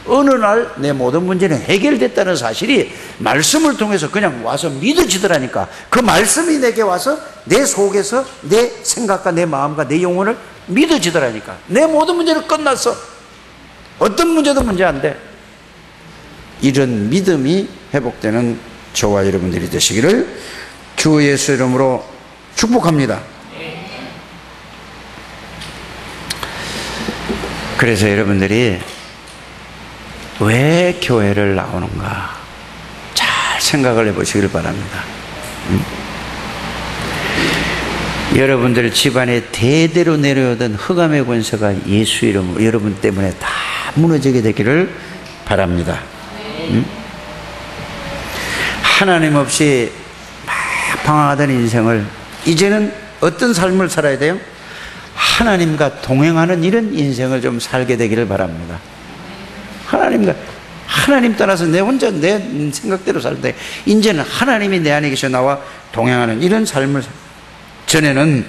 어느 날 내 모든 문제는 해결됐다는 사실이 말씀을 통해서 그냥 와서 믿어지더라니까. 그 말씀이 내게 와서 내 속에서 내 생각과 내 마음과 내 영혼을 믿어지더라니까. 내 모든 문제는 끝났어. 어떤 문제도 문제 안 돼. 이런 믿음이 회복되는 저와 여러분들이 되시기를 주 예수 이름으로 축복합니다. 그래서 여러분들이 왜 교회를 나오는가 잘 생각을 해보시길 바랍니다. 여러분들 집안에 대대로 내려오던 흑암의 권세가 예수 이름으로 여러분 때문에 다 무너지게 되기를 바랍니다. 하나님 없이 막 방황하던 인생을 이제는 어떤 삶을 살아야 돼요? 하나님과 동행하는 이런 인생을 좀 살게 되기를 바랍니다. 하나님 따라서 내 혼자 내 생각대로 살 때 이제는 하나님이 내 안에 계셔 나와 동행하는 이런 삶을. 전에는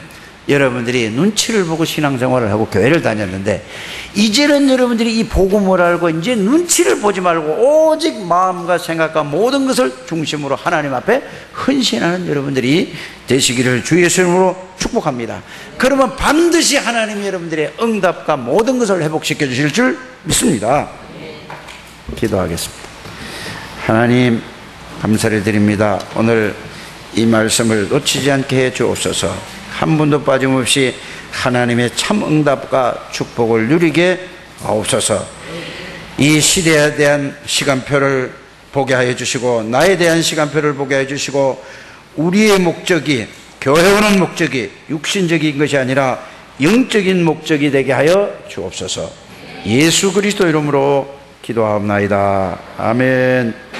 여러분들이 눈치를 보고 신앙생활을 하고 교회를 다녔는데 이제는 여러분들이 이 복음을 알고 이제 눈치를 보지 말고 오직 마음과 생각과 모든 것을 중심으로 하나님 앞에 헌신하는 여러분들이 되시기를 주 예수 이름으로 축복합니다. 그러면 반드시 하나님이 여러분들의 응답과 모든 것을 회복시켜 주실 줄 믿습니다. 기도하겠습니다. 하나님 감사를 드립니다. 오늘 이 말씀을 놓치지 않게 해 주옵소서. 한 분도 빠짐없이 하나님의 참 응답과 축복을 누리게 하옵소서. 이 시대에 대한 시간표를 보게 하여 주시고 나에 대한 시간표를 보게 하여 주시고 우리의 목적이 교회 오는 목적이 육신적인 것이 아니라 영적인 목적이 되게 하여 주옵소서. 예수 그리스도 이름으로 기도하옵나이다. 아멘.